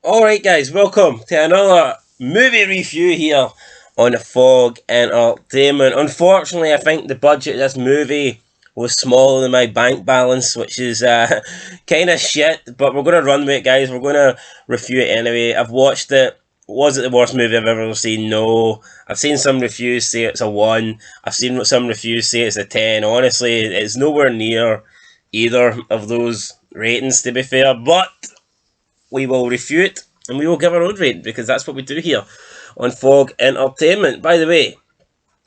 Alright guys, welcome to another movie review here on the Fog Entertainment. Unfortunately, I think the budget of this movie was smaller than my bank balance, which is kind of shit, but we're going to run with it, guys. We're going to review it anyway. I've watched it. Was it the worst movie I've ever seen? No. I've seen some reviews say it's a 1. I've seen some reviews say it's a 10. Honestly, it's nowhere near either of those ratings, to be fair, but we will review it and we will give our own rating because that's what we do here on Fog Entertainment. By the way,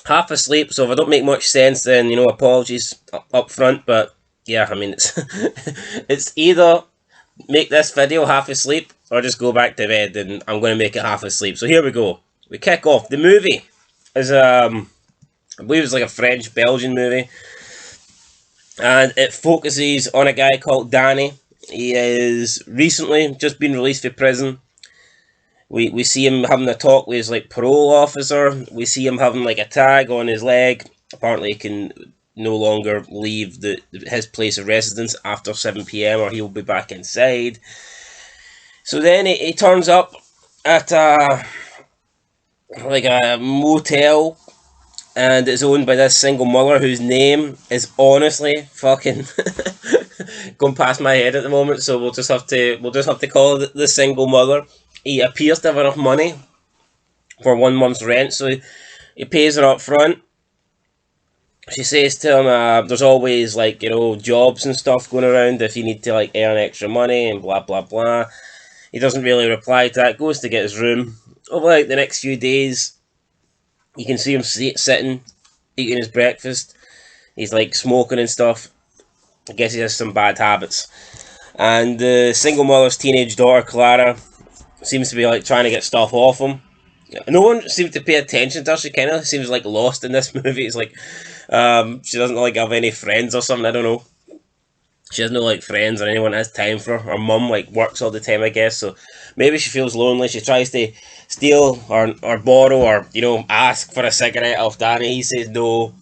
half asleep, so if I don't make much sense, then apologies up front. But yeah, I mean it's either make this video half asleep or just go back to bed, and I'm going to make it half asleep. So here we go. We kick off. The movie is I believe it's like a French Belgian movie, and it focuses on a guy called Danny. He is recently just been released from prison. We see him having a talk with his parole officer. We see him having a tag on his leg. Apparently he can no longer leave his place of residence after 7 p.m. or he'll be back inside. So then he turns up at a motel, and it's owned by this single mother whose name is honestly fucking going past my head at the moment. So we'll just have to call it the single mother. He appears to have enough money for 1 month's rent, so he pays her up front. She says to him, there's always jobs and stuff going around if you need to earn extra money and blah blah blah. He doesn't really reply to that. Goes to get his room. Over the next few days, you can see him sitting, eating his breakfast. He's smoking and stuff. I guess he has some bad habits. And the single mother's teenage daughter, Clara, seems to be trying to get stuff off him. No one seems to pay attention to her. She kind of seems lost in this movie. It's she doesn't have any friends or something. I don't know. She has no friends or anyone has time for her. Her mum works all the time, I guess. So maybe she feels lonely. She tries to steal or borrow or ask for a cigarette off Danny. He says no.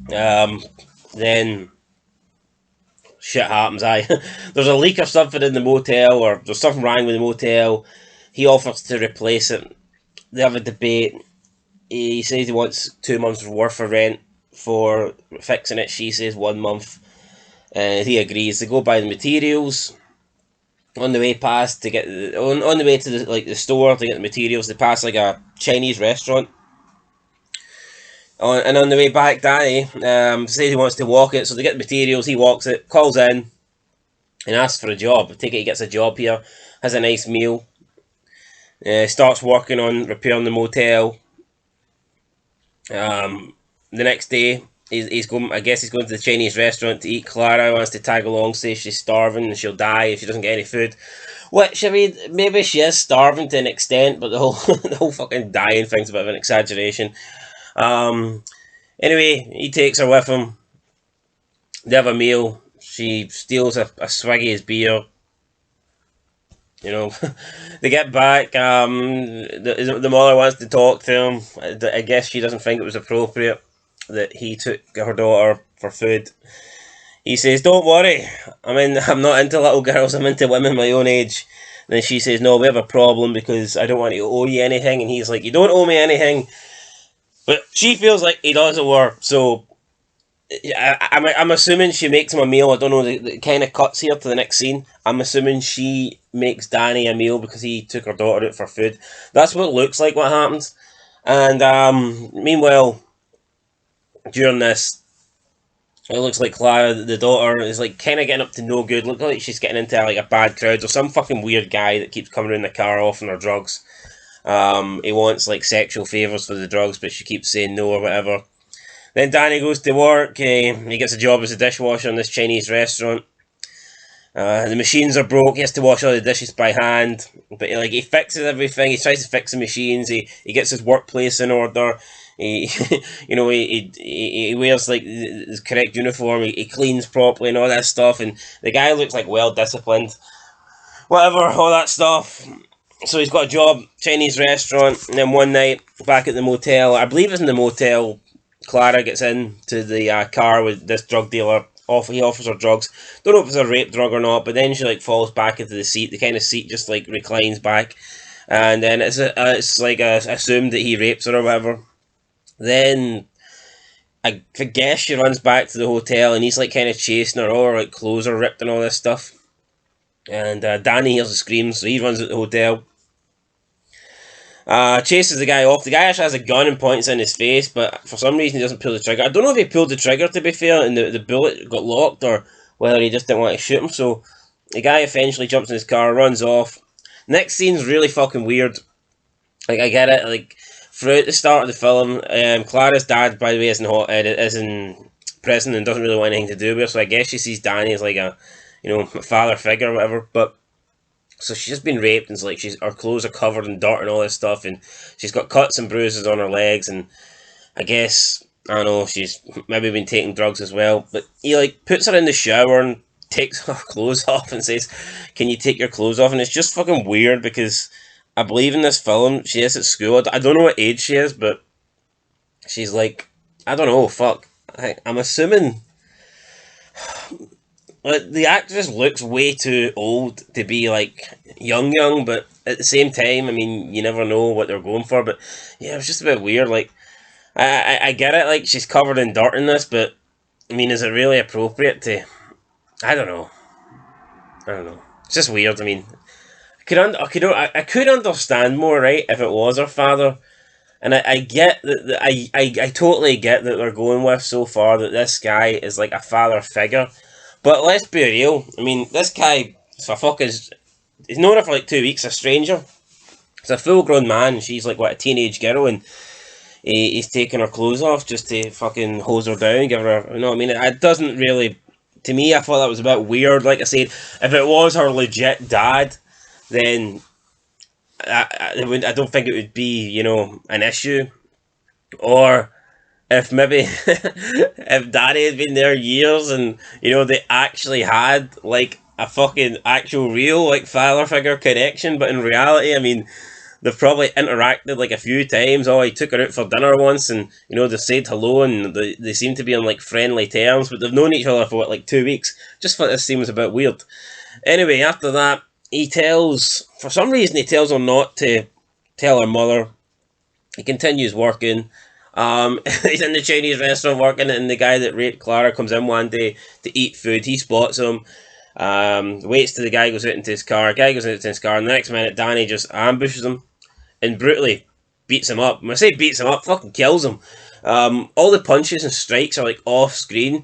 Then shit happens. There's a leak or something in the motel, or there's something wrong with the motel. He offers to replace it. They have a debate. He says he wants 2 months worth of rent for fixing it. She says 1 month. He agrees. They go buy the materials. On the way past to get on the way to the store to get the materials, they pass a Chinese restaurant. And on the way back, Danny says he wants to walk it, so they get the materials. He walks it, calls in, and asks for a job. I take it he gets a job here, has a nice meal, starts working on repairing the motel. The next day, he's going. I guess he's going to the Chinese restaurant to eat. Clara wants to tag along, says she's starving and she'll die if she doesn't get any food. Which, I mean, maybe she is starving to an extent, but the whole fucking dying thing's a bit of an exaggeration. Anyway, he takes her with him. They have a meal. She steals a swig of his beer. They get back. The mother wants to talk to him. I guess she doesn't think it was appropriate that he took her daughter for food. He says, "Don't worry. I'm not into little girls. I'm into women my own age." And then she says, "No, we have a problem because I don't want to owe you anything." And he's like, "You don't owe me anything." But she feels like he does owe her. So I'm assuming she makes him a meal. I don't know, the kind of cuts here to the next scene. I'm assuming she makes Danny a meal because he took her daughter out for food. That's what it looks like what happens. And meanwhile, during this, it looks like Clara, the daughter, is kind of getting up to no good. Looks like she's getting into a bad crowd or some fucking weird guy that keeps coming in the car offering her drugs. He wants sexual favours for the drugs, but she keeps saying no or whatever. Then Danny goes to work. He gets a job as a dishwasher in this Chinese restaurant. The machines are broke. He has to wash all the dishes by hand. But he fixes everything. He tries to fix the machines. He gets his workplace in order. He he wears his correct uniform. He cleans properly and all that stuff. And the guy looks well disciplined. Whatever, all that stuff. So he's got a job, Chinese restaurant, and then one night, back at the motel, I believe it's in the motel, Clara gets into the car with this drug dealer, he offers her drugs. Don't know if it's a rape drug or not, but then she like falls back into the seat. The kind of seat just like reclines back, and then it's like assumed that he rapes her or whatever. Then I guess she runs back to the hotel, and he's like kind of chasing her, or like clothes are ripped and all this stuff. And Danny hears the screams, so he runs at the hotel. Chases the guy off. The guy actually has a gun and points in his face, but for some reason he doesn't pull the trigger. I don't know if he pulled the trigger, to be fair, and the bullet got locked, or whether he just didn't want to shoot him. So the guy eventually jumps in his car, runs off. Next scene's really fucking weird. Like, I get it. Like, throughout the start of the film, Clara's dad, by the way, is in prison and doesn't really want anything to do with her. So I guess she sees Danny as like a, father figure or whatever. But so she's just been raped, and it's like her clothes are covered in dirt and all this stuff, and she's got cuts and bruises on her legs, and I guess, I don't know, she's maybe been taking drugs as well. But he like puts her in the shower and takes her clothes off and says, "Can you take your clothes off?" And it's just fucking weird, because I believe in this film she is at school. I don't know what age she is, but she's like, I don't know, fuck. I'm assuming the actress looks way too old to be like young, but at the same time, I mean, you never know what they're going for. But yeah, it was just a bit weird. Like, I get it, like she's covered in dirt in this, but I mean, is it really appropriate to? I don't know. It's just weird. I mean, I could understand more, right, if it was her father. And I get that I totally get that they're going with so far that this guy is like a father figure. But let's be real. I mean, this guy, he's known her for like 2 weeks, a stranger. He's a full grown man. She's like, what, a teenage girl, and he's taking her clothes off just to fucking hose her down, give her, you know what I mean? It doesn't really, to me, I thought that was a bit weird. Like I said, if it was her legit dad, then I don't think it would be, an issue. Or if maybe if Danny had been there years and they actually had like a fucking actual real like father figure connection, but in reality, I mean, they've probably interacted like a few times. Oh, he took her out for dinner once, and they said hello, and they seem to be on like friendly terms, but they've known each other for what, like 2 weeks. Just thought this seems a bit weird. Anyway, after that, for some reason he tells her not to tell her mother. He continues working. He's in the Chinese restaurant working, and the guy that raped Clara comes in one day to eat food. He spots him, waits till the guy goes out into his car. Guy goes out into his car, and the next minute Danny just ambushes him and brutally beats him up. When I say beats him up, fucking kills him. All the punches and strikes are like off screen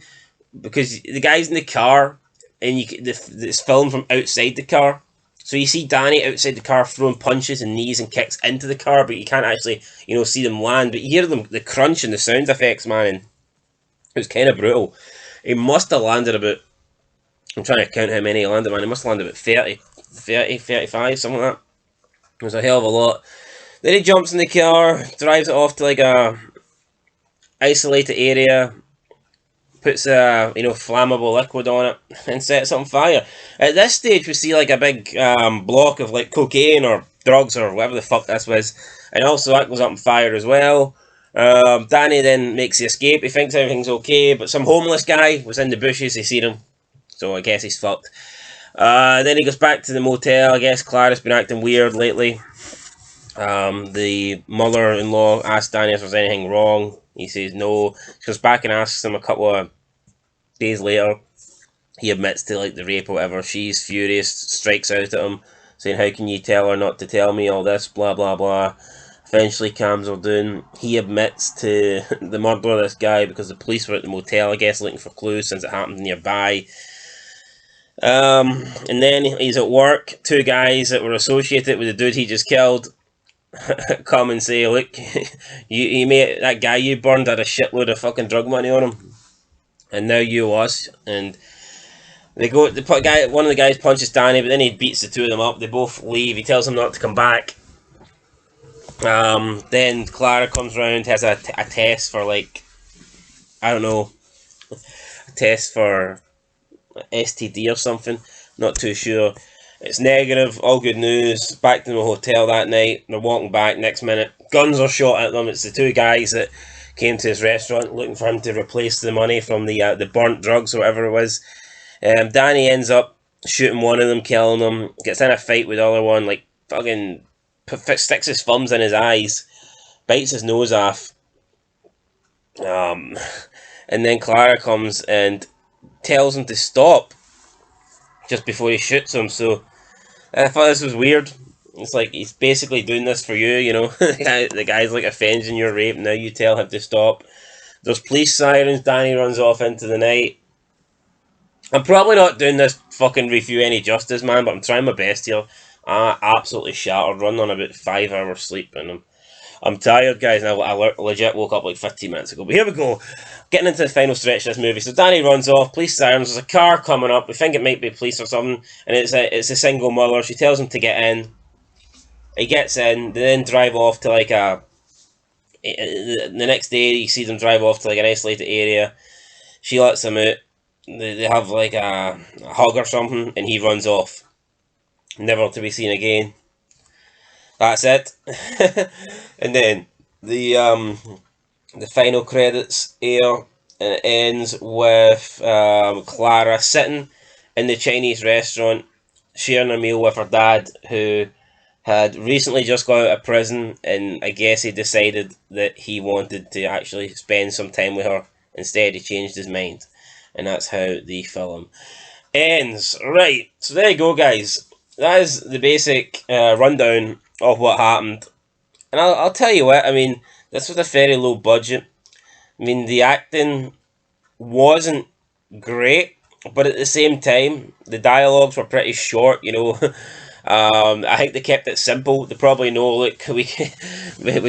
because the guy's in the car, and it's filmed from outside the car. So you see Danny outside the car throwing punches and knees and kicks into the car, but you can't actually, see them land. But you hear the crunch and the sound effects, man, and it was kind of brutal. He must have landed about, I'm trying to count how many he landed, man. He must have landed about 30, 35, something like that. It was a hell of a lot. Then he jumps in the car, drives it off to like a isolated area, puts a flammable liquid on it and sets it on fire. At this stage, we see like a big block of like cocaine or drugs or whatever the fuck this was, and also that goes up on fire as well. Danny then makes the escape. He thinks everything's okay, but some homeless guy was in the bushes. He seen him, so I guess he's fucked. Then he goes back to the motel. I guess Clara's been acting weird lately. The mother-in-law asks Danny if there's anything wrong. He says no. She goes back and asks him a couple of days later. He admits to like the rape or whatever. She's furious, strikes out at him, saying, "How can you tell her not to tell me all this, blah blah blah." Eventually calms her down. He admits to the murder of this guy because the police were at the motel, I guess, looking for clues since it happened nearby. And then he's at work. 2 guys that were associated with the dude he just killed come and say, "Look, you made that guy you burned had a shitload of fucking drug money on him, and now you us." And they go. One of the guys punches Danny, but then he beats the 2 of them up. They both leave. He tells them not to come back. Then Clara comes round, has a test for like, I don't know, a test for STD or something. Not too sure. It's negative, all good news. Back to the hotel that night. They're walking back. Next minute, guns are shot at them. It's the 2 guys that came to his restaurant looking for him to replace the money from the burnt drugs or whatever it was. Danny ends up shooting one of them, killing him, gets in a fight with the other one, like fucking sticks his thumbs in his eyes, bites his nose off. And then Clara comes and tells him to stop just before he shoots him. So I thought this was weird. It's like he's basically doing this for you, you know. The guy's like avenging your rape. Now you tell him to stop. There's police sirens. Danny runs off into the night. I'm probably not doing this fucking review any justice, man, but I'm trying my best here. I'm absolutely shattered. Running on about 5 hours sleep, and I'm tired, guys, and I legit woke up like 15 minutes ago. But here we go. Getting into the final stretch of this movie. So Danny runs off, police sirens, there's a car coming up. We think it might be police or something, and it's a single mother. She tells him to get in. He gets in, they then drive off to like the next day you see them drive off to like an isolated area. She lets him out. They have like a hug or something, and he runs off. Never to be seen again. That's it. And then the final credits air, and it ends with Clara sitting in the Chinese restaurant, sharing a meal with her dad, who had recently just got out of prison, and I guess he decided that he wanted to actually spend some time with her. Instead, he changed his mind. And that's how the film ends. Right, so there you go, guys. That is the basic rundown of what happened. And I'll tell you what, I mean, this was a very low budget. I mean, the acting wasn't great, but at the same time, the dialogues were pretty short, you know. I think they kept it simple. They probably know, look, we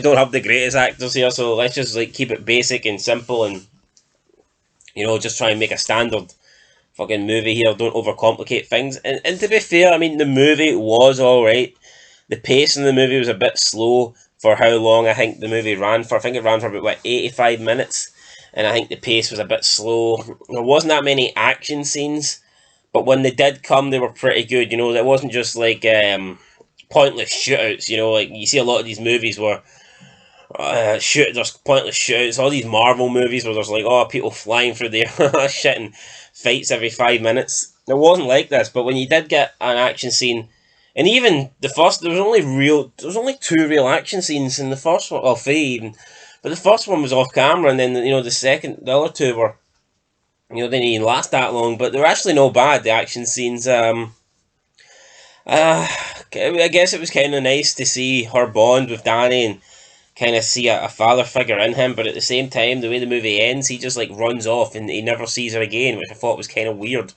don't have the greatest actors here, so let's just like keep it basic and simple, and you know, just try and make a standard fucking movie here. Don't overcomplicate things. And to be fair, I mean, the movie was alright. The pace in the movie was a bit slow for how long I think the movie ran for. I think it ran for about, what, 85 minutes. And I think the pace was a bit slow. There wasn't that many action scenes. But when they did come, they were pretty good. You know, it wasn't just like pointless shootouts. You know, like you see a lot of these movies where there's pointless shootouts. All these Marvel movies where there's like, oh, people flying through the shit and fights every 5 minutes. It wasn't like this, but when you did get an action scene, and even the first, there was only 2 real action scenes in the first one, well, 3 even, but the first one was off camera, and then, you know, the other 2 were, you know, they didn't even last that long, but they were actually no bad, the action scenes. I guess it was kind of nice to see her bond with Danny and kind of see a father figure in him, but at the same time, the way the movie ends, he just like runs off and he never sees her again, which I thought was kind of weird.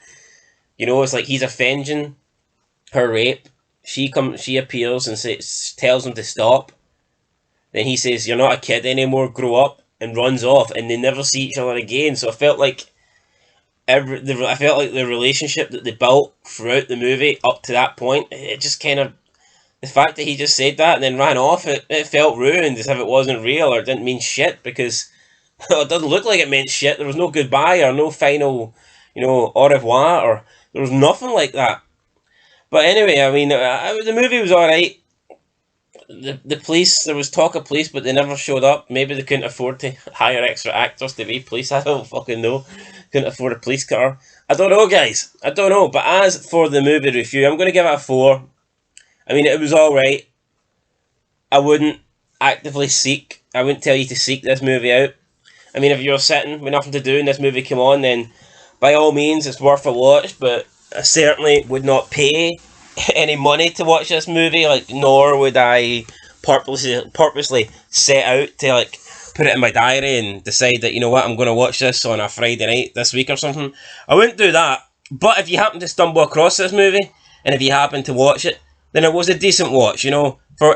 You know, it's like he's avenging her rape. She appears and tells him to stop. Then he says, "You're not a kid anymore. Grow up," and runs off, and they never see each other again. So I felt like the relationship that they built throughout the movie up to that point, it just kind of, the fact that he just said that and then ran off, it felt ruined, as if it wasn't real or it didn't mean shit, because it doesn't look like it meant shit. There was no goodbye or no final, you know, au revoir, or there was nothing like that. But anyway, I mean, the movie was alright. The police, there was talk of police, but they never showed up. Maybe they couldn't afford to hire extra actors to be police. I don't fucking know. Couldn't afford a police car. I don't know, guys. I don't know. But as for the movie review, I'm going to give it a 4. I mean, it was alright. I wouldn't I wouldn't tell you to seek this movie out. I mean, if you're sitting with nothing to do and this movie come on, then by all means, it's worth a watch, but I certainly would not pay any money to watch this movie, like, nor would I purposely set out to, like, put it in my diary and decide that, you know what, I'm going to watch this on a Friday night this week or something. I wouldn't do that. But if you happen to stumble across this movie, and if you happen to watch it, then it was a decent watch, you know. For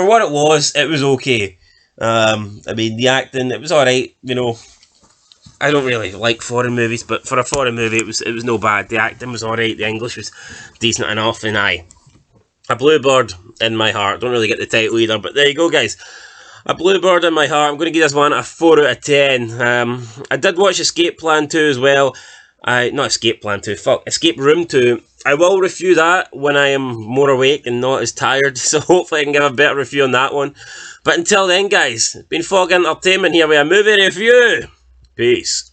what it was okay. I mean, the acting, it was alright, you know. I don't really like foreign movies, but for a foreign movie, it was no bad. The acting was alright, the English was decent enough, and a Bluebird in my heart. Don't really get the title either, but there you go, guys. A Bluebird in my heart. I'm going to give this one a 4 out of 10. I did watch Escape Plan 2 as well. Not Escape Plan 2, fuck, Escape Room 2. I will review that when I am more awake and not as tired, so hopefully I can give a better review on that one. But until then, guys, it's been Fog Entertainment here with a movie review. Peace.